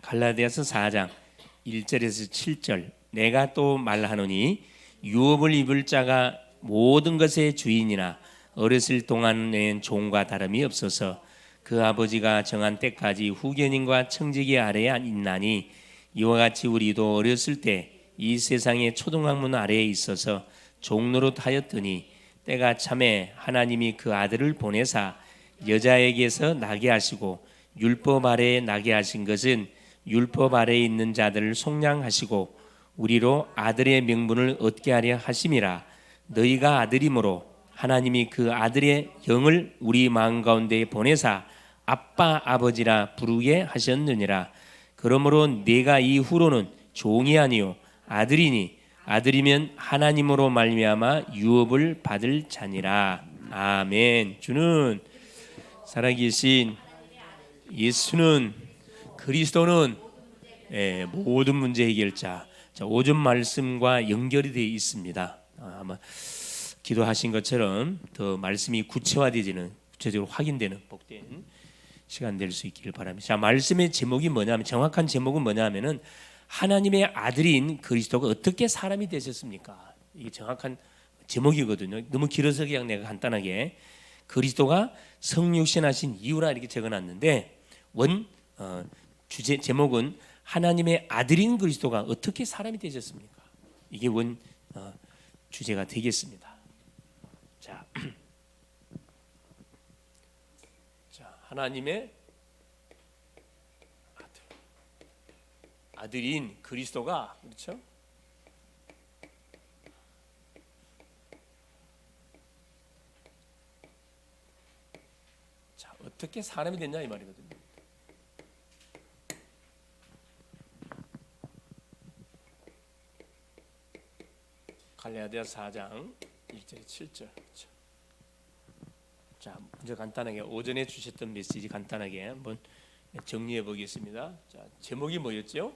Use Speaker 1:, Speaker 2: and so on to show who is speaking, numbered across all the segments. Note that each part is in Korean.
Speaker 1: 갈라디아서 4장 1절에서 7절 내가 또 말하노니 유업을 입을 자가 모든 것의 주인이나 어렸을 동안에는 종과 다름이 없어서 그 아버지가 정한 때까지 후견인과 청지기 아래에 있나니 이와 같이 우리도 어렸을 때 이 세상의 초등학문 아래에 있어서 종노릇 하였더니 때가 참에 하나님이 그 아들을 보내사 여자에게서 나게 하시고 율법 아래에 나게 하신 것은 율법 아래에 있는 자들을 속량하시고 우리로 아들의 명분을 얻게 하려 하심이라. 너희가 아들이므로 하나님이 그 아들의 영을 우리 마음 가운데 보내사 아빠 아버지라 부르게 하셨느니라. 그러므로 내가 이후로는 종이 아니요 아들이니 아들이면 하나님으로 말미암아 유업을 받을 자니라. 아멘. 주는 살아계신 예수는 그리스도는 모든 문제 해결자. 자, 오전 말씀과 연결이 되어 있습니다. 아마 기도하신 것처럼 더 말씀이 구체화되지는 구체적으로 확인되는 복된 시간 될 수 있기를 바랍니다. 자, 말씀의 제목이 뭐냐면 정확한 제목은 뭐냐면은 하나님의 아들인 그리스도가 어떻게 사람이 되셨습니까? 이게 정확한 제목이거든요. 너무 길어서 그냥 내가 간단하게 그리스도가 성육신하신 이유라 이렇게 적어놨는데 주제 제목은 하나님의 아들인 그리스도가 어떻게 사람이 되셨습니까? 이게 주제가 되겠습니다. 자, 하나님의 아들인 그리스도가 그렇죠? 자, 어떻게 사람이 됐냐 이 말이거든요. 갈라디아서 4장 1절 7절. 그렇죠? 자, 먼저 간단하게 오전에 주셨던 메시지 간단하게 한번 정리해 보겠습니다. 자, 제목이 뭐였죠?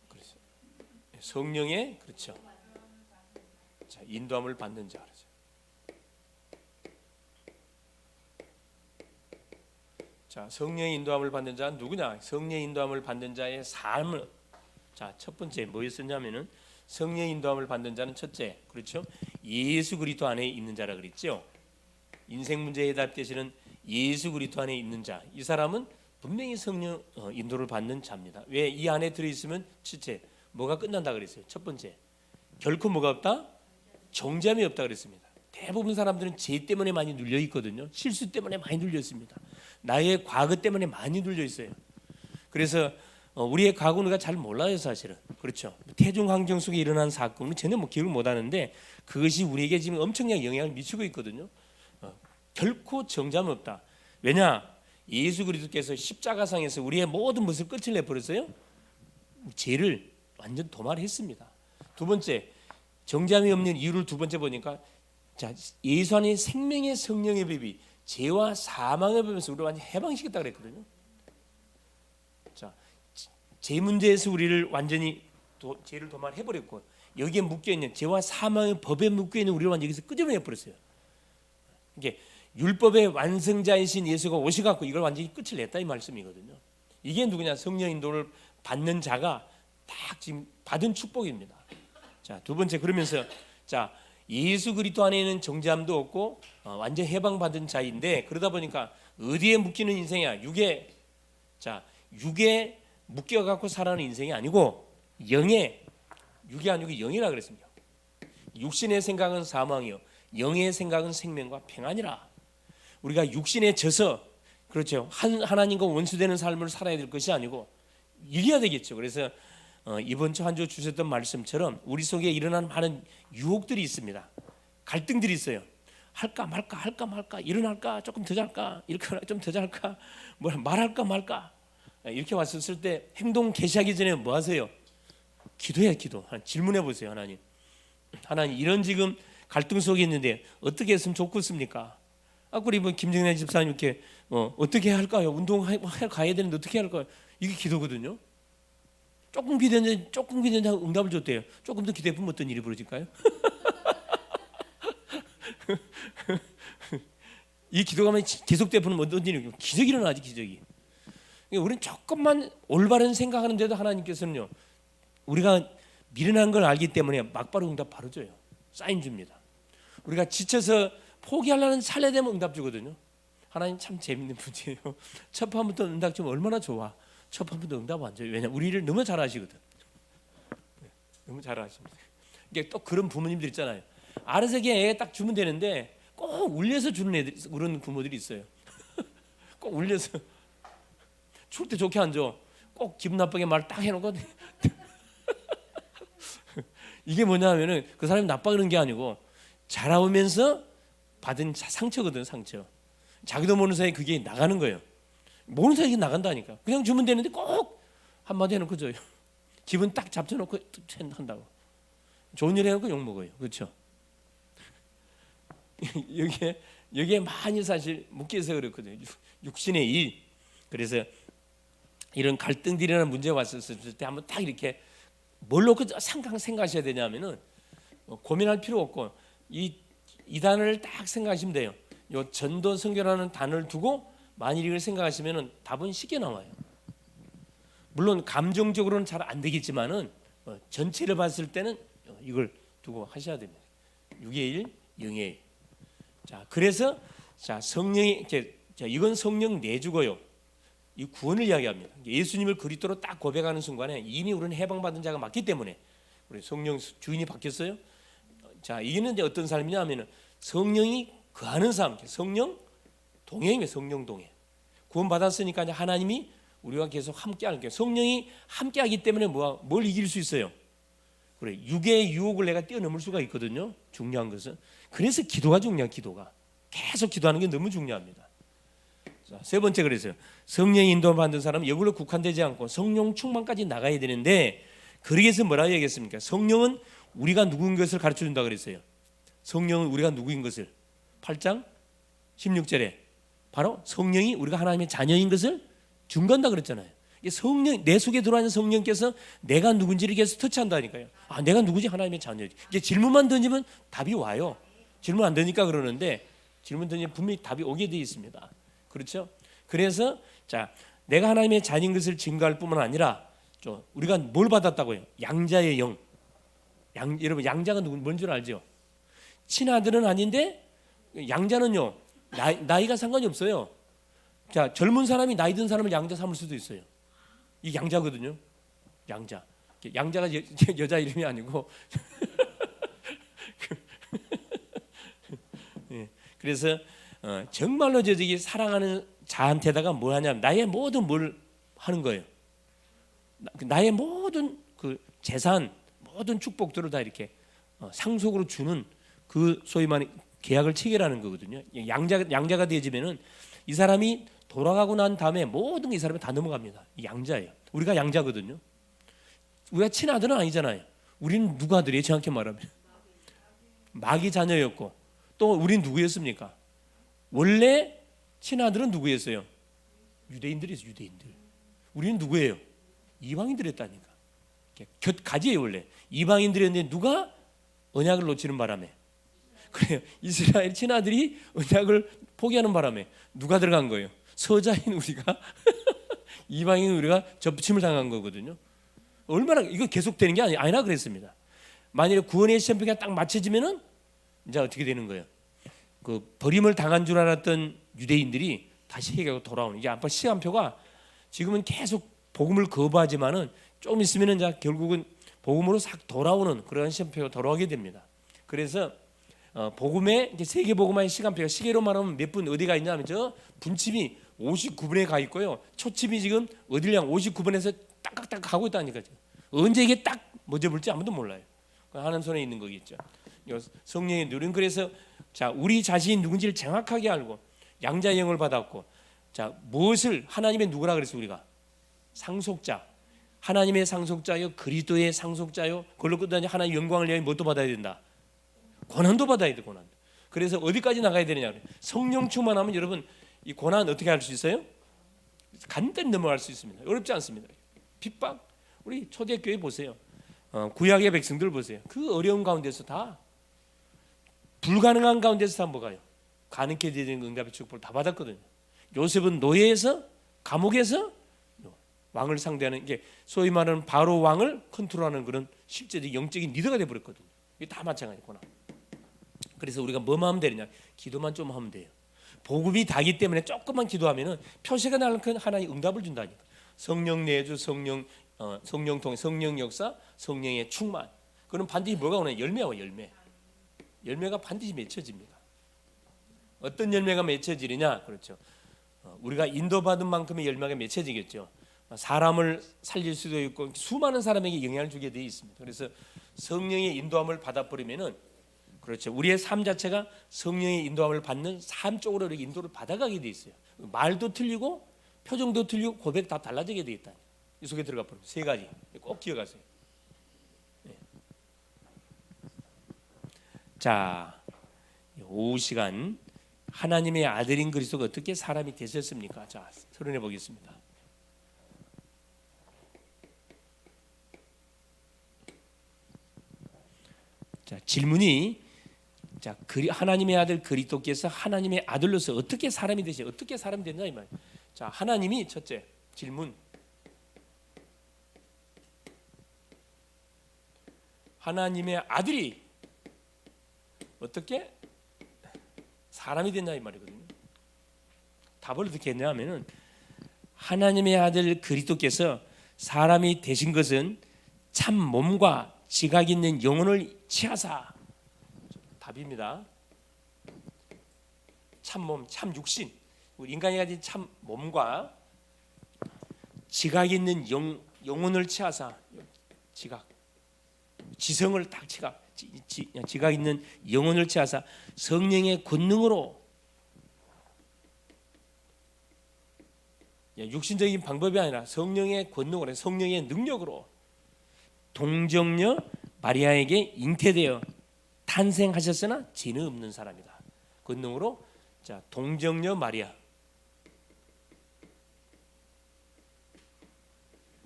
Speaker 1: 그렇죠. 성령의 그렇죠. 자, 인도함을 받는 자 그렇죠. 자, 성령의 인도함을 받는 자는 누구냐? 성령의 인도함을 받는 자의 삶을 자, 첫 번째 뭐였었냐면은 성령의 인도함을 받는 자는 첫째 그렇죠? 예수 그리스도 안에 있는 자라 그랬죠. 인생 문제에 해답되시는 예수 그리스도 안에 있는 자, 이 사람은 분명히 성령 인도를 받는 자입니다. 왜? 이 안에 들어있으면 첫째 뭐가 끝난다 그랬어요. 첫 번째 결코 뭐가 없다? 정죄함이 없다 그랬습니다. 대부분 사람들은 죄 때문에 많이 눌려 있거든요. 실수 때문에 많이 눌려 있습니다. 나의 과거 때문에 많이 눌려 있어요. 그래서 우리의 과거는 우리가 잘 몰라요 사실은. 그렇죠. 태중 환경 속에 일어난 사건은 전혀 기억을 못하는데 그것이 우리에게 지금 엄청나게 영향을 미치고 있거든요. 결코 정죄함 없다. 왜냐? 예수 그리스도께서 십자가상에서 우리의 모든 것을 끝을 내버렸어요. 죄를 완전 도말했습니다. 두 번째 정죄함이 없는 이유를 두 번째 보니까 자, 예수 안에 생명의 성령의 법이 죄와 사망의 법에서 우리를 완전 해방시켰다 그랬거든요. 자, 죄 문제에서 우리를 완전히 죄를 도말해버렸고 여기에 묶여있는 죄와 사망의 법에 묶여있는 우리를 완전히 여기서 끄집어내버렸어요. 이게 율법의 완성자이신 예수가 오셔갖고 이걸 완전히 끝을 냈다 이 말씀이거든요. 이게 누구냐? 성령 인도를 받는 자가 딱 지금 받은 축복입니다. 자, 두 번째 그러면서 자 예수 그리스도 안에 있는 정죄함도 없고 완전 해방받은 자인데 그러다 보니까 어디에 묶이는 인생이야? 육에 묶여갖고 살아가는 인생이 아니고 영에 육이 아니고 영이라 그랬습니다. 육신의 생각은 사망이요 영의 생각은 생명과 평안이라. 우리가 육신에 져서 그렇죠. 하나님과 원수되는 삶을 살아야 될 것이 아니고 이겨야 되겠죠. 그래서 이번 주 한 주 주셨던 말씀처럼 우리 속에 일어나는 많은 유혹들이 있습니다. 갈등들이 있어요. 할까 말까 일어날까 조금 더 잘까 이렇게 좀 더 잘까 말할까 말까 이렇게 왔었을 때 행동 개시하기 전에 뭐 하세요? 기도해야 기도. 질문해 보세요. 하나님 이런 지금 갈등 속에 있는데 어떻게 했으면 좋겠습니까? 우리 김정래 집사님 이렇게 어떻게 해야 할까요? 운동해 가야 되는데 어떻게 해야 할까요? 이게 기도거든요. 조금 기도했는데 응답을 줬대요. 조금 더 기도해보면 어떤 일이 벌어질까요? 이 기도가 계속되면 어떤 일이 기적이 일어나지 기적이. 우리는 조금만 올바른 생각하는데도 하나님께서는요, 우리가 미련한 걸 알기 때문에 막바로 응답 바로 줘요. 사인 줍니다. 우리가 지쳐서 포기하려는 차례 되면 응답 주거든요. 하나님 참 재밌는 분이에요. 첫 판부터 응답 주면 얼마나 좋아. 첫 판부터 응답 안 줘요. 왜냐, 우리 일을 너무 잘 아시거든. 너무 잘 아십니다. 이게 또 그런 부모님들 있잖아요. 알아서 그냥 애 딱 주면 되는데 꼭 울려서 주는 애들, 그런 부모들이 있어요. 꼭 울려서 줄 때 좋게 안 줘. 꼭 기분 나쁘게 말 딱 해놓고 이게 뭐냐면은 그 사람이 나빠 그런 게 아니고 자라오면서 받은 상처거든, 상처. 자기도 모르는 사이에 그게 나가는 거예요. 모르는 사이에 나간다니까. 그냥 주면 되는데 꼭 한마디 해놓고 줘요. 기분 딱 잡쳐놓고 한다고. 좋은 일 해놓고 욕 먹어요. 그렇죠? 여기에 많이 사실 묶여서 그렇거든요. 육신의 일. 그래서 이런 갈등들이라는 문제가 왔었을 때 한번 딱 이렇게 뭘 놓고 생각하셔야 되냐면은 고민할 필요 없고 이 단어를 딱 생각하시면 돼요. 요 전도 선교라는 단어를 두고 만일 이걸 생각하시면은 답은 쉽게 나와요. 물론 감정적으로는 잘 안 되겠지만은 전체를 봤을 때는 이걸 두고 하셔야 됩니다. 6의 1, 0의 1. 자, 그래서 자, 성령이 자, 이건 성령 내주고요. 이 구원을 이야기합니다. 예수님을 그리스도로 딱 고백하는 순간에 이미 우리는 해방받은 자가 맞기 때문에 우리 성령 주인이 바뀌었어요. 자, 이게는 이제 어떤 삶이냐면은 성령이 거하는 삶, 성령 동행이에요. 성령 동행. 구원 받았으니까 이제 하나님이 우리가 계속 함께하는 게 성령이 함께하기 때문에 뭘 이길 수 있어요. 그래, 육의 유혹을 내가 뛰어넘을 수가 있거든요. 중요한 것은 그래서 기도가 중요한 기도가 계속 기도하는 게 너무 중요합니다. 자, 세 번째 그래서요. 성령의 인도 받는 사람은 여기로 국한되지 않고 성령 충만까지 나가야 되는데 그러기 위해서 뭐라 얘기했습니까? 성령은 우리가 누구인 것을 가르쳐 준다 그랬어요. 성령은 우리가 누구인 것을 8장 16절에 바로 성령이 우리가 하나님의 자녀인 것을 증거한다 그랬잖아요. 성령, 내 속에 들어있는 성령께서 내가 누군지를 계속 터치한다니까요. 아, 내가 누구지? 하나님의 자녀지. 이게 질문만 던지면 답이 와요. 질문 안 되니까 그러는데 질문 던지면 분명히 답이 오게 되어 있습니다. 그렇죠? 그래서 자, 내가 하나님의 자녀인 것을 증거할 뿐만 아니라 우리가 뭘 받았다고요? 양자의 영. 여러분 양자가 뭔 줄 알죠? 친아들은 아닌데 양자는요 나이가 상관이 없어요. 자, 젊은 사람이 나이 든 사람을 양자 삼을 수도 있어요. 이 양자거든요. 양자. 양자가 여자 이름이 아니고 그래서 정말로 저기 사랑하는 자한테다가 뭘 하냐면 나의 모든 뭘 하는 거예요. 나의 모든 그 재산, 모든 축복들을 다 이렇게 상속으로 주는 그 소위 말하는 계약을 체결하는 거거든요. 양자가 되어지면은 이 사람이 돌아가고 난 다음에 모든 게 이 사람이 다 넘어갑니다. 이 양자예요. 우리가 양자거든요. 우리가 친아들은 아니잖아요. 우리는 누구 아들이에요? 정확히 말하면 마귀 자녀였고 또 우리는 누구였습니까? 원래 친아들은 누구였어요? 유대인들이었어요. 유대인들. 우리는 누구예요? 이방인들이었다니까. 곁가지예요. 원래 이방인들이었는데 누가 언약을 놓치는 바람에 그래요. 이스라엘 친아들이 언약을 포기하는 바람에 누가 들어간 거예요? 서자인 우리가 이방인 우리가 접침을 당한 거거든요. 얼마나 이거 계속되는 게 아니라 그랬습니다. 만약에 구원의 시험표가 딱 맞춰지면은 이제 어떻게 되는 거예요? 그 버림을 당한 줄 알았던 유대인들이 다시 회개하고 돌아오는 이게 아빠 시간표가 지금은 계속 복음을 거부하지만은 좀 있으면은 이제 결국은 복음으로 싹 돌아오는 그런 시간표가 돌아오게 됩니다. 그래서 복음의 세계 복음화의 시간표가 시계로 말하면 몇 분 어디가 있냐면 저 분침이 59분에 가 있고요. 초침이 지금 어딜 향 59분에서 딱딱딱 가고 있다니까. 언제 이게 딱 멎어볼지 아무도 몰라요. 하는 손에 있는 거겠죠. 성령의 누림. 그래서 자, 우리 자신이 누군지를 정확하게 알고 양자의 영을 받았고 자, 무엇을 하나님의 누구라 그랬어 우리가? 상속자. 하나님의 상속자요, 그리스도의 상속자요. 그걸로 끝나니 하나님의 영광을 위하여 뭣도 받아야 된다. 고난도 받아야 돼. 고난. 그래서 어디까지 나가야 되느냐? 성령 충만하면 여러분 이 고난 어떻게 할 수 있어요? 간단히 넘어갈 수 있습니다. 어렵지 않습니다. 핍박. 우리 초대교회 보세요. 구약의 백성들 보세요. 그 어려운 가운데서 다 불가능한 가운데서 다 뭐가요? 가능케 되는 응답의 축복을 다 받았거든요. 요셉은 노예에서 감옥에서 왕을 상대하는 게 소위 말하는 바로 왕을 컨트롤하는 그런 실제적 영적인 리더가 돼버렸거든요. 이게 다 마찬가지구나. 그래서 우리가 뭐만 하면 되느냐? 기도만 좀 하면 돼요. 복음이 다기 때문에 조금만 기도하면은 표시가 나는 큰 하나님 응답을 준다니까. 성령 내주, 성령 통해 성령 역사, 성령의 충만. 그럼 반드시 뭐가 오냐? 열매와 열매. 열매가 반드시 맺혀집니다. 어떤 열매가 맺혀지느냐? 그렇죠. 우리가 인도받은 만큼의 열매가 맺혀지겠죠. 사람을 살릴 수도 있고 수많은 사람에게 영향을 주게 되어 있습니다. 그래서 성령의 인도함을 받아버리면은 그렇죠. 우리의 삶 자체가 성령의 인도함을 받는 삶 쪽으로 이렇게 인도를 받아가게 돼 있어요. 말도 틀리고 표정도 틀리고 고백 다 달라지게 돼 있다. 이 속에 들어가 버립니다. 세 가지 꼭 기억하세요. 네. 자, 오후 시간 하나님의 아들인 그리스도가 어떻게 사람이 되셨습니까? 자, 서론해 보겠습니다. 자, 질문이 자, 하나님의 아들 그리스도께서 하나님의 아들로서 어떻게 사람이 되시? 어떻게 사람이 됐냐 이 말. 자, 하나님이 첫째 질문. 하나님의 아들이 어떻게 사람이 됐냐 이 말이거든요. 답을 어떻게 했냐면은 하나님의 아들 그리스도께서 사람이 되신 것은 참 몸과 지각 있는 영혼을 취하사. 답입니다. 참 몸, 참 육신. 우리 인간이 가진 참 몸과 지각 있는 영혼을 취하사. 지각. 지성을 딱 지각 있는 영혼을 취하사 성령의 권능으로 육신적인 방법이 아니라 성령의 권능으로 성령의 능력으로 동정녀 마리아에게 잉태되어 탄생하셨으나 죄는 없는 사람이다. 권능으로 자 동정녀 마리아.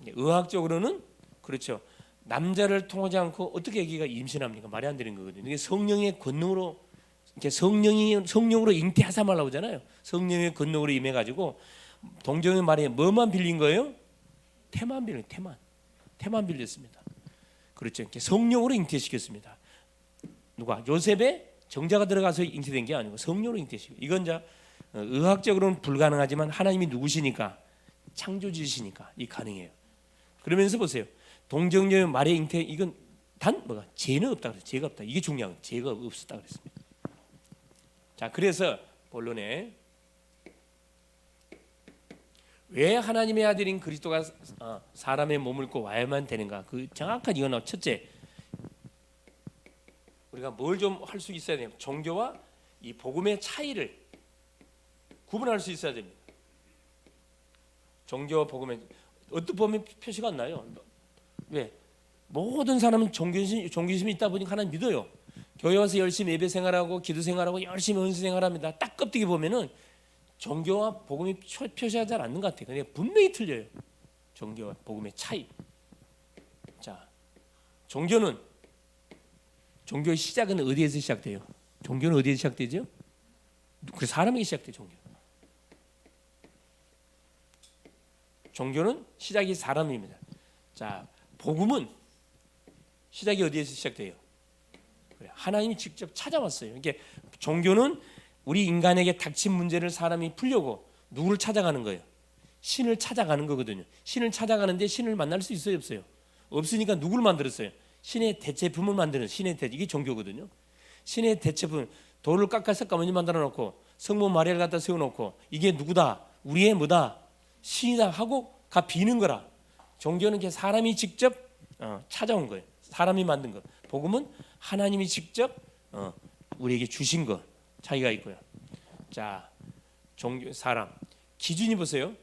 Speaker 1: 의학적으로는 그렇죠. 남자를 통하지 않고 어떻게 아기가 임신합니까? 말이 안 되는 거거든요. 이게 성령의 권능으로 이렇게 성령으로 잉태하사 말라오잖아요. 성령의 권능으로 임해가지고 동정녀 마리아 뭐만 빌린 거예요? 태만 빌린 태만 빌렸습니다. 그렇죠. 이렇게 성령으로 잉태시켰습니다. 누가 요셉의 정자가 들어가서 잉태된 게 아니고 성령으로 잉태시켜. 이건 자 의학적으로는 불가능하지만 하나님이 누구시니까 창조주시니까 이 가능해요. 그러면서 보세요. 동정녀 마리아 잉태 이건 단 뭐가 죄는 없다 그래요. 죄가 없다. 이게 중요한 거예요. 죄가 없었다 그랬습니다. 자, 그래서 본론에 왜 하나님의 아들인 그리스도가 사람의 몸을 입고 와야만 되는가? 그 정확한 이유는 첫째, 우리가 뭘 좀 할 수 있어야 돼요. 종교와 이 복음의 차이를 구분할 수 있어야 됩니다. 종교와 복음의 어떻게 보면 표시가 안 나요. 왜? 모든 사람은 종교심이 있다 보니까 하나님 믿어요. 교회 와서 열심히 예배 생활하고 기도 생활하고 열심히 은수 생활합니다. 딱 껍데기 보면은 종교와 복음이 표시하지 않는 것 같아요. 근데 분명히 틀려요. 종교와 복음의 차이. 자, 종교의 시작은 어디에서 시작돼요? 종교는 어디에서 시작되죠? 그 사람에게 시작돼요. 종교는 시작이 사람입니다. 자, 복음은 시작이 어디에서 시작돼요? 하나님이 직접 찾아왔어요. 이게 종교는 우리 인간에게 닥친 문제를 사람이 풀려고 누구를 찾아가는 거예요? 신을 찾아가는 거거든요. 신을 찾아가는데 신을 만날 수 있어요, 없어요? 없으니까 누구를 만들었어요? 신의 대체품을 만드는 이게 종교거든요. 신의 대체품, 돌을 깎아서 가만히 만들어 놓고 성모 마리아를 갖다 세워 놓고 이게 누구다? 우리의 뭐다? 신이다 하고 가 비는 거라. 종교는 게 사람이 직접 찾아온 거예요. 사람이 만든 거. 복음은 하나님이 직접 우리에게 주신 거. 차이가 있고요. 자, 종교 사람 기준이 보세요.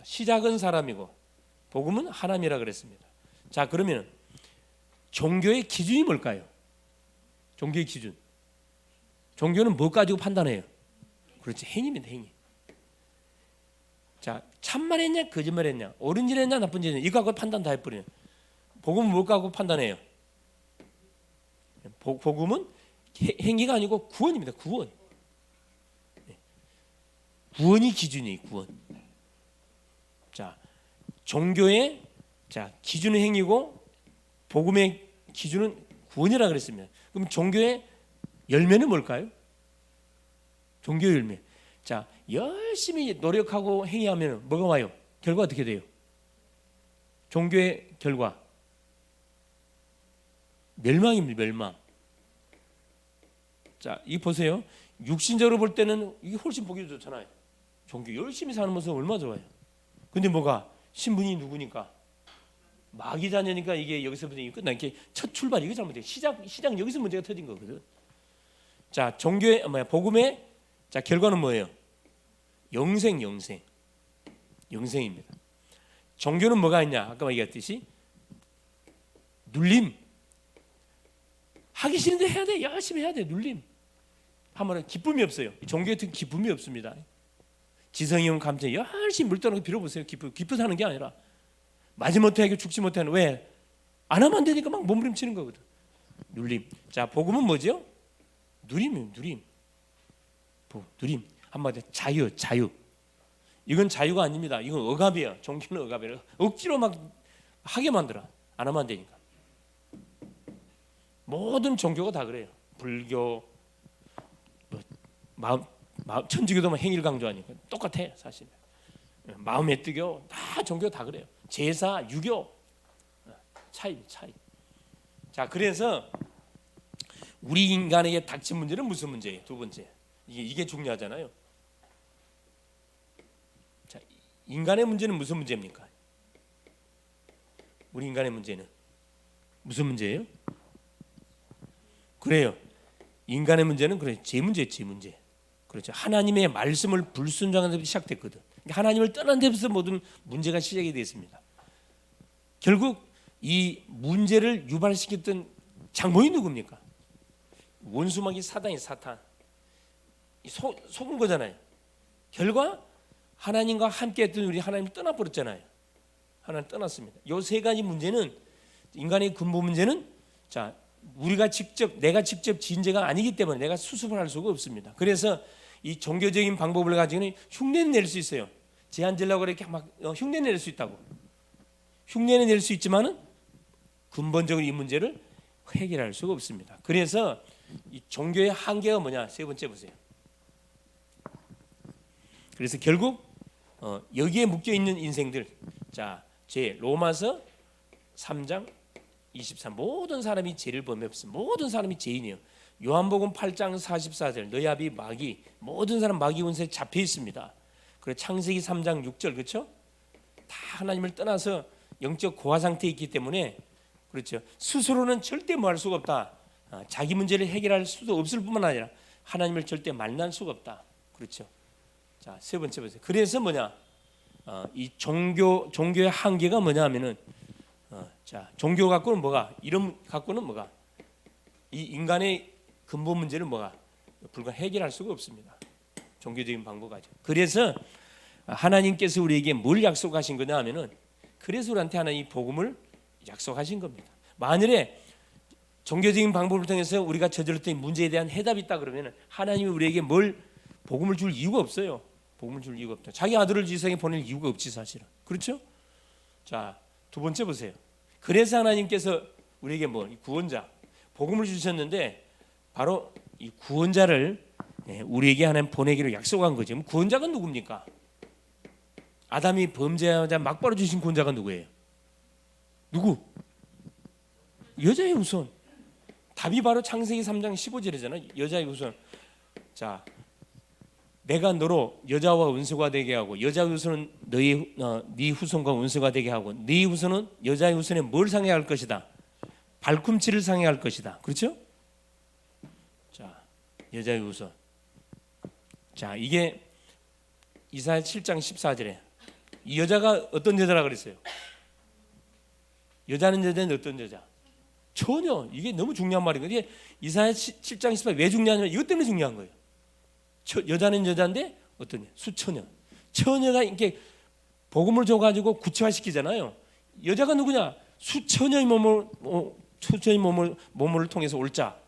Speaker 1: 시작은 사람이고 복음은 하나님이라 그랬습니다. 자, 그러면 종교의 기준이 뭘까요? 종교의 기준. 종교는 뭐 가지고 판단해요? 그렇지, 행위입니다. 행위. 자, 참말했냐 거짓말했냐 옳은 일 했냐 나쁜 일 했냐 이거 갖고 판단 다 해버려요. 복음은 뭘 갖고 판단해요? 복음은 행위가 아니고 구원입니다. 구원. 구원이 기준이에요. 구원. 자, 종교의 기준은 행위고 복음의 기준은 구원이라 그랬습니다. 그럼 종교의 열매는 뭘까요? 종교의 열매. 열심히 노력하고 행위하면 뭐가 와요? 결과 어떻게 돼요? 종교의 결과 멸망입니다. 멸망. 이 보세요. 육신적으로 볼 때는 이게 훨씬 보기 좋잖아요. 종교 열심히 사는 모습 얼마나 좋아요. 근데 뭐가 신분이 누구니까 마귀 자녀니까 이게 여기서부터 끝나. 이게 첫 출발 이거 잘못돼. 시작 여기서 문제가 터진 거거든. 종교의 복음의 결과는 뭐예요? 영생입니다. 종교는 뭐가 있냐? 아까 얘기했듯이 눌림. 하기 싫은데 해야 돼. 열심히 해야 돼. 눌림. 하면은 기쁨이 없어요. 종교에 특히 기쁨이 없습니다. 지성이용 감정 열심히 물 떠는 거 빌어보세요. 기뻐 사는 게 아니라 마지못해 하고 죽지 못하는 왜? 안 하면 안 되니까 막 몸부림치는 거거든. 눌림. 복음은 뭐죠? 누림이에요. 누림. 한마디로 자유. 이건 자유가 아닙니다. 이건 억압이에요. 종교는 억압이에요. 억지로 막 하게 만들어. 안 하면 안 되니까. 모든 종교가 다 그래요. 불교, 천주교도 행위를 강조하니까 똑같아 사실. 마음의 뜨교 다 종교 다 그래요. 제사, 유교 차이. 그래서 우리 인간에게 닥친 문제는 무슨 문제예요? 두 번째 이게 중요하잖아요. 인간의 문제는 무슨 문제입니까? 우리 인간의 문제는 무슨 문제예요? 그래요. 인간의 문제는 제 문제. 그렇죠. 하나님의 말씀을 불순종하는 데부터 시작됐거든. 하나님을 떠난 데부터 모든 문제가 시작이 됐습니다. 결국 이 문제를 유발시켰던 장본이 누굽니까? 원수마귀 사탄. 속은 거잖아요. 결과 하나님과 함께했던 우리 하나님을 떠나버렸잖아요. 하나님 떠났습니다. 이 세 가지 문제는 인간의 근본 문제는 내가 직접 지은 죄가 아니기 때문에 내가 수습을 할 수가 없습니다. 그래서 이 종교적인 방법을 가지고는 흉내는 낼 수 있어요. 제한 지려고 이렇게 막 흉내 낼 수 있다고. 흉내는 낼 수 있지만은 근본적으로 이 문제를 해결할 수가 없습니다. 그래서 이 종교의 한계가 뭐냐? 세 번째 보세요. 그래서 결국 여기에 묶여 있는 인생들. 제 로마서 3장 23 모든 사람이 죄를 범했습니다. 모든 사람이 죄인이에요. 요한복음 8장 44절 너희 아비 마귀 모든 사람 마귀 운세에 잡혀 있습니다. 그리고 창세기 3장 6절 그렇죠? 다 하나님을 떠나서 영적 고아 상태에 있기 때문에 그렇죠. 스스로는 절대 뭐 할 수가 없다. 자기 문제를 해결할 수도 없을 뿐만 아니라 하나님을 절대 만날 수가 없다. 그렇죠. 세 번째 보세요. 그래서 뭐냐? 이 종교의 한계가 뭐냐 하면은 종교 갖고는 뭐가? 이름 갖고는 뭐가? 이 인간의 근본 문제는 뭐가? 불과 해결할 수가 없습니다. 종교적인 방법 가지고. 그래서 하나님께서 우리에게 뭘 약속하신 거냐 하면은 그래서 우리한테 하나님 복음을 약속하신 겁니다. 만일에 종교적인 방법을 통해서 우리가 저질렀던 문제에 대한 해답이 있다 그러면 하나님이 우리에게 복음을 줄 이유가 없어요. 복음을 줄 이유가 없다. 자기 아들을 이 세상에 보낼 이유가 없지 사실은. 그렇죠? 두 번째 보세요. 그래서 하나님께서 우리에게 구원자 복음을 주셨는데 바로 이 구원자를 우리에게 하나님 보내기로 약속한 거죠. 그럼 구원자가 누굽니까? 아담이 범죄하자 막바로 주신 구원자가 누구예요? 누구? 여자의 후손. 답이 바로 창세기 3장 15절이잖아요. 여자의 후손. 내가 너로 여자와 원수가 되게 하고 여자의 후손은 네 후손과 원수가 되게 하고 네 후손은 여자의 후손에 뭘 상해할 것이다? 발꿈치를 상해할 것이다. 그렇죠? 여자의 후손. 이게 이사야 7장 14절에 이 여자가 어떤 여자라 그랬어요? 여자는 어떤 여자? 처녀. 이게 너무 중요한 말이거든요. 이게 이사야 7장 14절 왜 중요하냐면 이것 때문에 중요한 거예요. 여자는 여자인데 어떤 수처녀. 처녀가 이렇게 복음을 줘가지고 구체화시키잖아요. 여자가 누구냐? 수처녀의 몸을 통해서 올 자.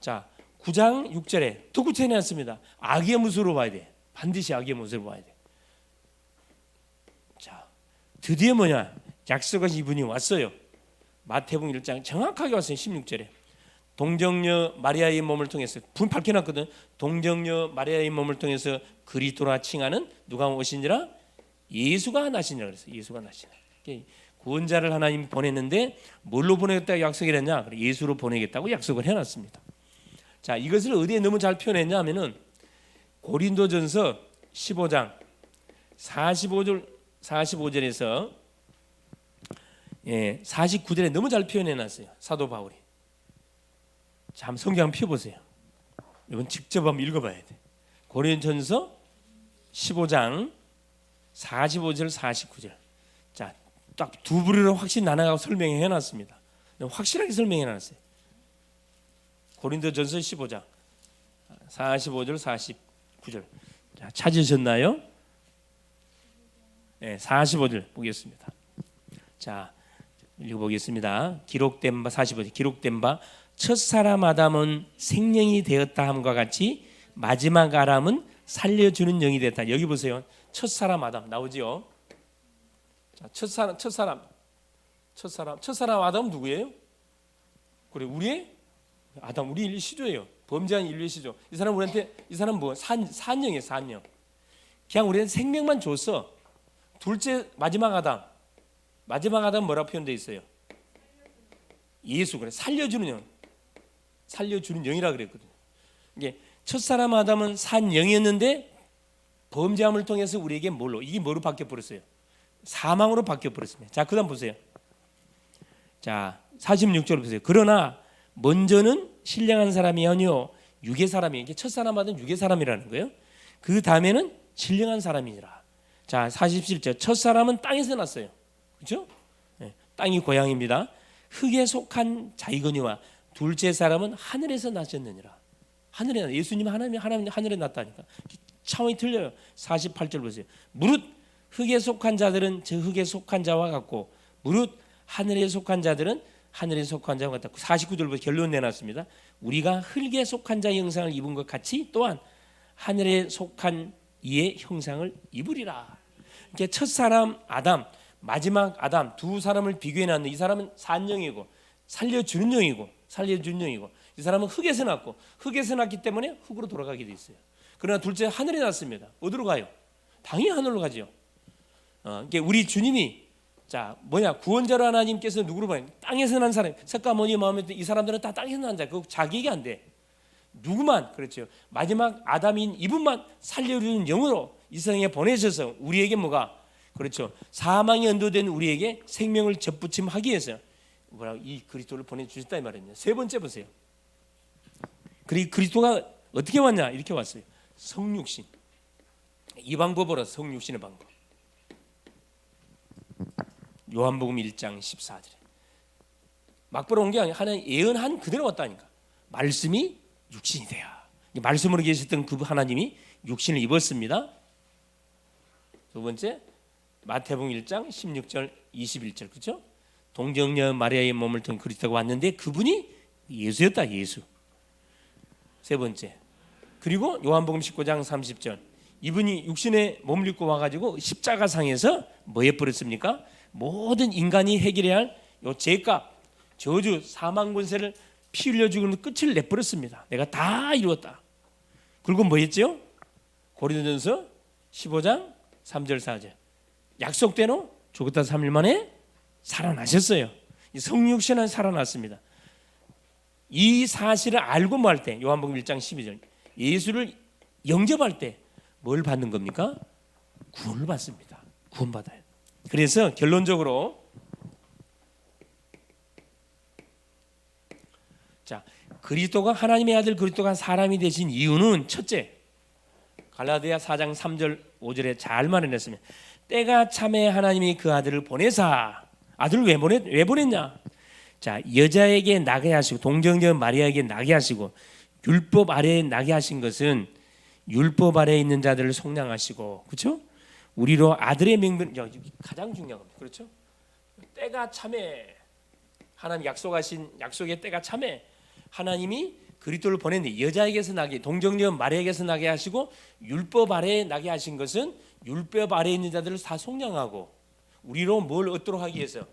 Speaker 1: 9장 6절에 더 구체해놨습니다. 악의 모습으로 봐야 돼. 반드시 악의 모습으로 봐야 돼. 드디어 뭐냐? 약속하신 이분이 왔어요. 마태복음 1장 정확하게 왔어요. 16절에 동정녀 마리아의 몸을 통해서 분 밝혀놨거든. 동정녀 마리아의 몸을 통해서 그리스도라 칭하는 누가 오시니라? 예수가 나시니라 그랬어요. 예수가 나시니라. 구원자를 하나님이 보냈는데 뭘로 보내겠다고 약속을 했냐? 예수로 보내겠다고 약속을 해놨습니다. 자, 이것을 어디에 너무 잘 표현했냐 하면은 고린도전서 15장 45절에서 49절에 너무 잘 표현해놨어요. 사도 바울이. 자, 한번 성경 한번 펴보세요. 이건 직접 한번 읽어봐야 돼. 고린도전서 15장 45절 49절. 자, 딱 두 부류로 확실히 나눠가고 설명해 놨습니다. 확실하게 설명해 놨어요. 고린도전서 15장 45절 49절. 자, 찾으셨나요? 네, 45절 보겠습니다. 자, 읽어보겠습니다. 기록된 바 45절. 기록된 바 첫사람 아담은 생명이 되었다 함과 같이 마지막 아담은 살려주는 영이 됐다. 여기 보세요. 첫사람 아담 나오지요. 자, 첫사람 아담은 누구예요? 그래, 우리의 아담, 우리 인류 시조예요. 범죄한 인류의 시조. 이 사람 우리한테 이 사람 뭐 산영이에요, 산영. 그냥 우리한테 생명만 줬어. 둘째 마지막 아담 뭐라고 표현되어 있어요? 예수. 그래, 살려주는 영, 살려주는 영이라 그랬거든요. 이게 첫사람 아담은 산 영이었는데 범죄함을 통해서 우리에게 이게 뭐로 바뀌어 버렸어요? 사망으로 바뀌어 버렸습니다. 자, 그다음 보세요. 자, 46절 보세요. 그러나 먼저는 신령한 사람이 아니요 육의 사람이. 이게 첫사람 아담은 육의 사람이라는 거예요. 그 다음에는 신령한 사람이니라. 자, 47절. 첫사람은 땅에서 났어요. 그렇죠? 네, 땅이 고향입니다. 흙에 속한 자이거니와 둘째 사람은 하늘에서 나셨느니라. 하늘에 예수님 하나님 하늘에 났다니까. 차원이 틀려요. 48절 보세요. 무릇 흙에 속한 자들은 저 흙에 속한 자와 같고 무릇 하늘에 속한 자들은 하늘에 속한 자와 같다. 49절 보세요. 결론 내놨습니다. 우리가 흙에 속한 자의 형상을 입은 것 같이 또한 하늘에 속한 이의 형상을 입으리라. 이렇게 첫사람 아담, 마지막 아담 두 사람을 비교해놨는데 이 사람은 산영이고 살려주는 영이고 이 사람은 흙에서 났고 흙에서 났기 때문에 흙으로 돌아가게 돼 있어요. 그러나 둘째 하늘에 났습니다. 어디로 가요? 당연히 하늘로 가죠. 우리 주님이 구원자로 하나님께서 누구로 봐요? 땅에서 난 사람. 석가모니 마음에 이 사람들은 다 땅에서 난 자. 그거 자기 얘기 안 돼. 누구만 그렇죠. 마지막 아담인 이분만 살려주는 영으로 이 세상에 보내셔서 우리에게 그렇죠. 사망에 연도된 우리에게 생명을 접붙임하기 위해서 이 그리스도를 보내주셨다 이 말입니다. 세 번째 보세요. 그리고 그리스도가 어떻게 왔냐? 이렇게 왔어요. 성육신. 이 방법으로 성육신의 방법. 요한복음 1장 14절에 막보러 온 게 아니라 하나님 예언한 그대로 왔다니까. 말씀이 육신이 돼야. 말씀으로 계셨던 그 하나님이 육신을 입었습니다. 두 번째 마태복음 1장 16절 21절 그렇죠? 동정녀 마리아의 몸을 통해 그리스도가 왔는데 그분이 예수였다. 예수. 세 번째. 그리고 요한복음 19장 30절 이분이 육신에 몸을 입고 와가지고 십자가상에서 뭐 해버렸습니까? 모든 인간이 해결해야 할 요 죄값, 저주, 사망 권세를 피 흘려 죽이는 끝을 내버렸습니다. 내가 다 이루었다. 그리고 뭐 했죠? 고린도전서 15장 3절 4절 약속대로 죽었다 3일 만에 살아나셨어요. 성육신은 살아났습니다. 이 사실을 알고 뭐 할 때 요한복음 1장 12절 예수를 영접할 때 뭘 받는 겁니까? 구원을 받습니다. 구원받아요. 그래서 결론적으로 그리스도가 하나님의 아들 그리스도가 사람이 되신 이유는 첫째 갈라디아 4장 3절 5절에 잘 말해냈습니다. 때가 참에 하나님이 그 아들을 보내사 아들을 왜 보냈냐? 자, 여자에게 나게 하시고 동정녀 마리아에게 나게 하시고 율법 아래에 나게 하신 것은 율법 아래에 있는 자들을 속량하시고 그렇죠? 우리로 아들의 명분 가장 중요한 겁니다. 그렇죠? 때가 참에 하나님 약속하신 약속의 때가 참에 하나님이 그리스도를 보냈는데 여자에게서 나게 동정녀 마리아에게서 나게 하시고 율법 아래에 나게 하신 것은 율법 아래에 있는 자들을 다 속량하고 우리로 뭘 얻도록 하기 위해서?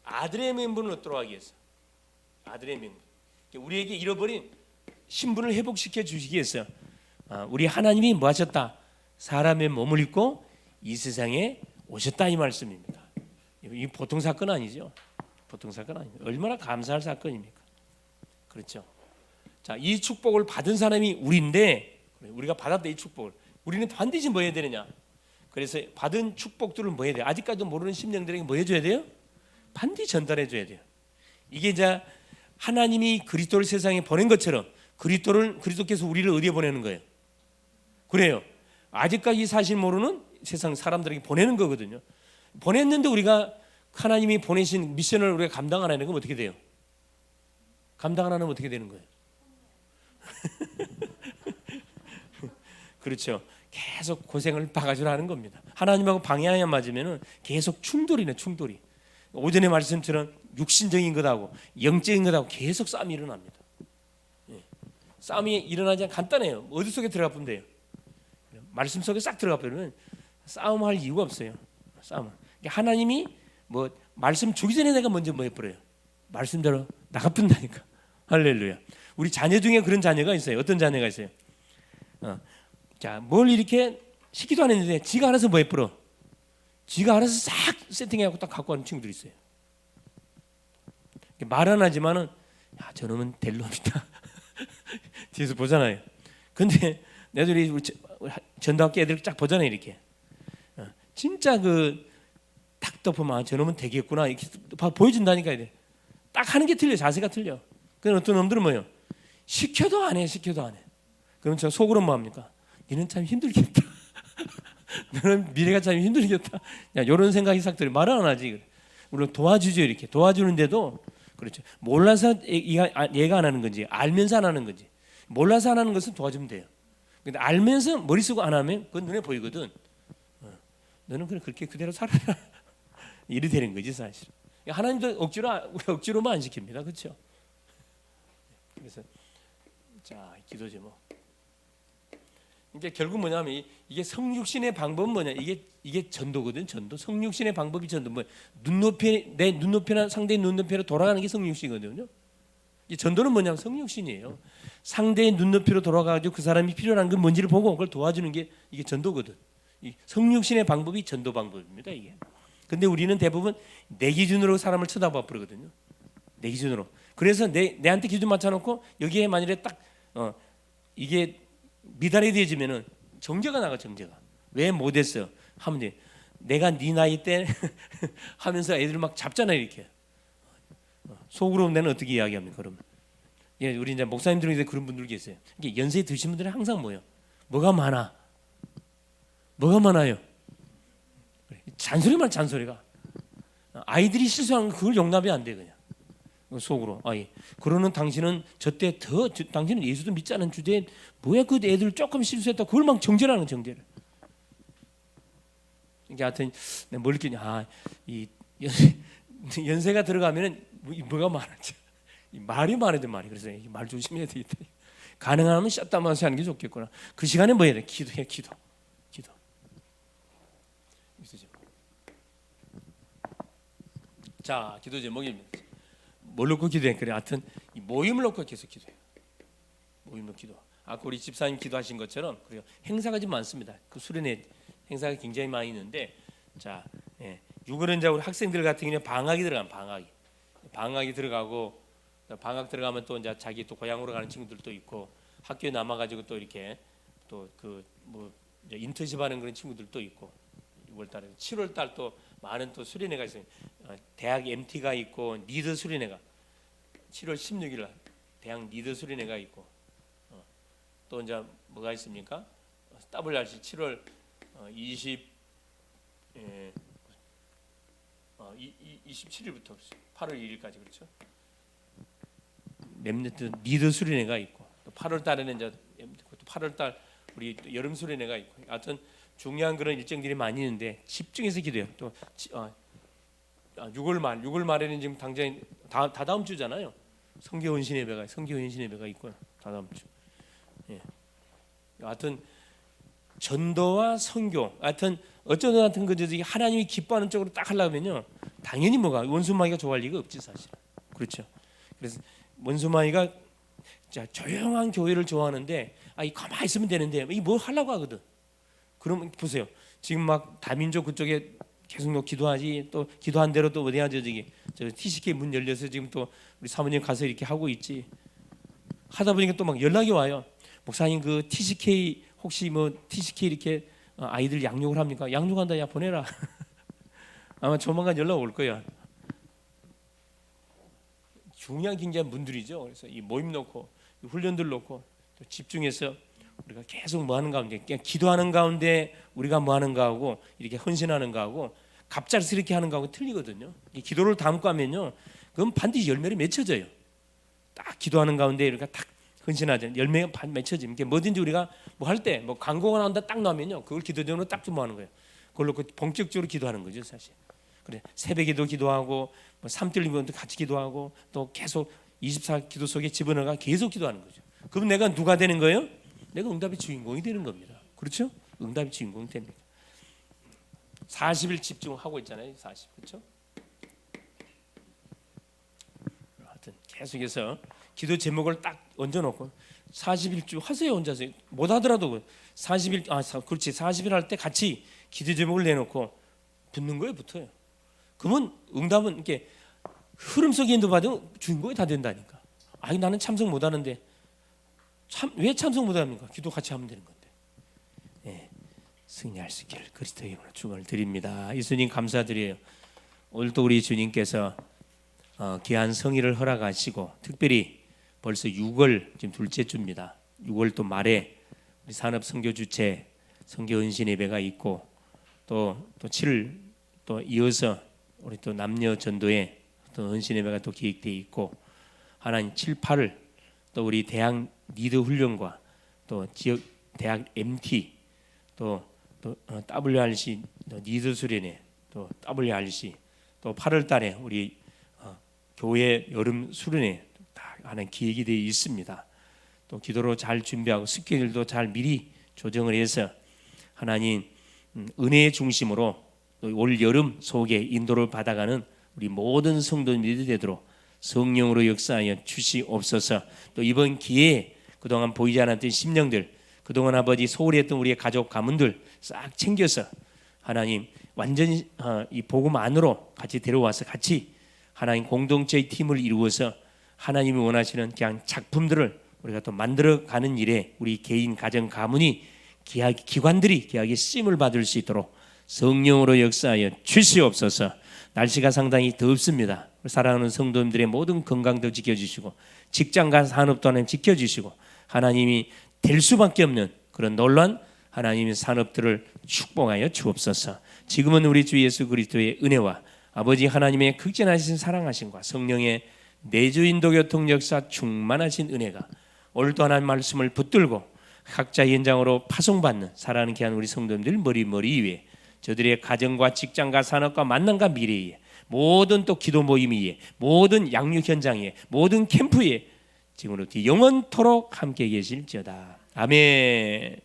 Speaker 1: 아들의 명분을 얻도록 하기 위해서. 아들의 명분. 우리에게 잃어버린 신분을 회복시켜 주시기 위해서 우리 하나님이 뭐 하셨다? 사람의 몸을 입고 이 세상에 오셨다 이 말씀입니다. 이 보통 사건 아니죠. 보통 사건 아닙니다. 얼마나 감사할 사건입니까? 그렇죠. 자, 이 축복을 받은 사람이 우리인데 우리가 받았다 이 축복을 우리는 반드시 뭐 해야 되느냐? 그래서 받은 축복들을 뭐 해야 돼요? 아직까지도 모르는 심령들에게 뭐 해줘야 돼요? 반드시 전달해 줘야 돼요. 이게 이제 하나님이 그리스도를 세상에 보낸 것처럼 그리스도께서 우리를 어디에 보내는 거예요? 그래요. 아직까지 사실 모르는 세상 사람들에게 보내는 거거든요. 보냈는데 우리가 하나님이 보내신 미션을 우리가 감당 안 하는 건 어떻게 돼요? 감당 안 하면 어떻게 되는 거예요? 그렇죠. 계속 고생을 바가지로 하는 겁니다. 하나님하고 방향이 안 맞으면 계속 충돌이네, 충돌이. 오전에 말씀처럼 육신적인 것하고 영적인 것하고 계속 싸움이 일어납니다. 싸움이 일어나지 않아 간단해요. 어디 속에 들어가 보면 돼요. 말씀 속에 싹 들어가 버리면 싸움할 이유가 없어요. 싸움. 하나님이 뭐 말씀 주기 전에 내가 먼저 뭐 해버려요. 말씀대로 나가뿐다니까. 할렐루야. 우리 자녀 중에 그런 자녀가 있어요. 어떤 자녀가 있어요? 자, 뭘 이렇게 시키도 안 했는데 지가 알아서 뭐 해버려. 지가 알아서 싹 세팅해갖고 딱 갖고 가는 친구들이 있어요. 말 안 하지만은 야, 저놈은 될 놈이다. 뒤에서 보잖아요. 근데 내들이 우리 전도학교 애들 쫙 보잖아요. 이렇게 진짜 딱 덮으면 저놈은 되겠구나 이렇게 보여준다니까. 딱 하는 게 틀려. 자세가 틀려. 그럼 어떤 놈들은 뭐예요? 시켜도 안 해. 시켜도 안 해. 그럼 저 속으로 뭐 합니까? 너는 참 힘들겠다. 너는 미래가 참 힘들겠다. 야, 이런 생각이 싹 들어. 말은 안 하지. 물론 도와주죠. 이렇게 도와주는데도 그렇죠. 몰라서 얘가 안 하는 건지 알면서 안 하는 건지. 몰라서 안 하는 것은 도와주면 돼요. 근데 알면서 머리 쓰고 안 하면 그건 눈에 보이거든. 너는 그렇게 그대로 살아라. 이래 되는 거지 사실. 하나님도 억지로만 안 시킵니다. 그렇죠? 그래서 자, 기도 제목. 이제 결국 뭐냐면 이게 성육신의 방법은 뭐냐? 이게 전도거든. 전도. 성육신의 방법이 전도. 뭐 내 눈높이나 상대의 눈높이로 돌아가는 게 성육신이거든요. 이 전도는 뭐냐면 성육신이에요. 상대의 눈높이로 돌아가지고 그 사람이 필요한 건 뭔지를 보고 그걸 도와주는 게 이게 전도거든. 이 성육신의 방법이 전도 방법입니다. 이게. 근데 우리는 대부분 내 기준으로 사람을 쳐다봐 버리거든요. 내 기준으로. 그래서 내한테 기준 맞춰놓고 여기에 만일에 딱 이게 미달이 되어지면은 정죄가 나가. 정죄가 왜 못했어 하면 돼. 내가 네 나이 때 하면서 애들 막 잡잖아요. 이렇게 속으로 내는 어떻게 이야기합니까? 그러면 예, 우리 이제 목사님들 중에 그런 분들 계세요. 이게 연세 드신 분들은 항상 뭐가 많아요. 잔소리만 잔소리가. 아이들이 실수하는 거 그걸 용납이 안 돼. 그냥 속으로 그러는 당신은 당신은 예수도 믿지 않은 주제에 뭐야 그 애들 조금 실수했다 그걸 막 정죄하는 정죄를. 이게 하여튼 내가 뭘 느끼냐. 이 연세가 들어가면은 뭐가 많았죠. 말이 많아야 돼. 말이. 그래서 말 조심해야 되겠다. 가능하면 샷다마시 하는 게 좋겠구나. 그 시간에 뭐 해야 돼? 기도해. 기도. 자, 기도 제목입니다. 뭘 놓고 기도해? 그래, 하여튼 이 모임을 놓고 계속 기도해요. 모임으로 기도. 아까 우리 집사님 기도하신 것처럼 그리고 행사가 좀 많습니다. 그 수련회 행사가 굉장히 많이 있는데, 자, 6월은 이제 우리 학생들 같은 경우는 방학이 들어가면 방학이 들어가고 방학 들어가면 또 이제 자기 또 고향으로 가는 친구들도 있고 학교에 남아가지고 또 이렇게 또 인턴십 하는 그런 친구들도 있고 6월달에 7월달 또 많은 또 수련회가 있어요. 대학 MT가 있고 리더 수련회가 7월 16일 날 대학 리더 수련회가 있고 또 이제 뭐가 있습니까? WRC 7월 27일부터 8월 1일까지 그렇죠. 렘넌트 리더 수련회가 있고 또 8월 달에는 이제 또 8월 달 우리 또 여름 수련회가 있고 하여튼 중요한 그런 일정들이 많이 있는데 집중해서 기도해요. 또 6월 말에는 지금 당장 다 다음 주잖아요. 성교헌신 예배가 있고 다 다음 주. 예. 하여튼 전도와 선교 하여튼 어쩌든 하여튼 그 하나님이 기뻐하는 쪽으로 딱 하려면요 당연히 뭐가 원수마귀가 좋아할 리가 없지 사실. 그렇죠. 그래서 원수마귀가 자 조용한 교회를 좋아하는데 이 가만히 있으면 되는데 이 뭐 하려고 하거든. 그러면 보세요. 지금 막 다민족 그쪽에 계속 너 기도하지 또 기도한 대로 또 어디야 저 TCK 문 열려서 지금 또 우리 사모님 가서 이렇게 하고 있지. 하다 보니까 또 막 연락이 와요. 목사님 그 TCK 혹시 뭐 TCK 이렇게 아이들 양육을 합니까? 양육한다 야 보내라. 아마 조만간 연락 올 거야. 중요한 굉장한 분들이죠. 그래서 이 모임 놓고 훈련들 놓고 또 집중해서 우리가 계속 뭐 하는 가운데 그냥 기도하는 가운데 우리가 뭐 하는 거하고 이렇게 헌신하는 거하고 갑작스럽게 하는 거하고 틀리거든요. 이 기도를 담고 하면요 그건 반드시 열매를 맺혀져요. 딱 기도하는 가운데 이렇게 딱 헌신하죠. 열매가 맺혀지면 뭐든지 우리가 뭐 할 때 뭐 광고가 나온다 딱 나오면요 그걸 기도적으로 딱 좀 하는 거예요. 그걸로 본격적으로 기도하는 거죠 사실. 그래 새벽에도 기도하고 뭐 삼뜰리면도 같이 기도하고 또 계속 24 기도 속에 집어넣어가 계속 기도하는 거죠. 그럼 내가 누가 되는 거예요? 내가 응답의 주인공이 되는 겁니다. 그렇죠? 응답의 주인공이 됩니다. 40일 집중하고 있잖아요. 40 그렇죠? 하여튼 계속해서 기도 제목을 딱 얹어놓고 40일 쭉 하세요. 혼자서 못 하더라도 40일 그렇지 40일 할 때 같이 기도 제목을 내놓고 붙는 거예요. 붙어요. 그러면 응답은 이렇게 흐름 속에 인도받으면 주인공이 다 된다니까. 아니 나는 참석 못 하는데 왜 참석 못 합니까? 기도 같이 하면 되는 건데. 네, 승리할 수 있기를 그리스도의 이름으로 축원을 드립니다. 예수님 감사드려요. 오늘도 우리 주님께서 귀한 성의를 허락하시고 특별히 벌써 6월 지금 둘째 주입니다. 6월 또 말에 우리 산업 선교 주체 선교 은신 예배가 있고 또 7월 또 이어서 우리 또 남녀 전도회 또 은신 예배가 또 기획되어 있고 하나님 7, 8을 또 우리 대학 리더 훈련과 또 지역 대학 MT 또 WRC 리더 수련회 또 WRC 또 8월 달에 우리 교회 여름 수련회 다 하는 기획이 되어 있습니다. 또 기도로 잘 준비하고 스케줄도 잘 미리 조정을 해서 하나님 은혜의 중심으로 올 여름 속에 인도를 받아가는 우리 모든 성도님들이 되도록 성령으로 역사하여 주시옵소서. 또 이번 기회에 그동안 보이지 않았던 심령들 그동안 아버지 소홀히 했던 우리의 가족 가문들 싹 챙겨서 하나님 완전히 이 복음 안으로 같이 데려와서 같이 하나님 공동체의 팀을 이루어서 하나님이 원하시는 그냥 작품들을 우리가 또 만들어가는 일에 우리 개인 가정 가문이 기관들이 귀하게 쓰임을 받을 수 있도록 성령으로 역사하여 주시옵소서. 날씨가 상당히 덥습니다. 사랑하는 성도님들의 모든 건강도 지켜주시고 직장과 산업도 하나님 지켜주시고 하나님이 될 수밖에 없는 그런 놀란 하나님의 산업들을 축복하여 주옵소서. 지금은 우리 주 예수 그리스도의 은혜와 아버지 하나님의 극진하신 사랑하심과 성령의 내주 인도 교통 역사 충만하신 은혜가 오늘도 하나님 말씀을 붙들고 각자 현장으로 파송받는 사랑하는 귀한 우리 성도님들 머리 위에 저들의 가정과 직장과 산업과 만남과 미래에 모든 또 기도 모임 위에 모든 양육 현장에 모든 캠프에 지금으로부터 영원토록 함께 계실지어다. 아멘.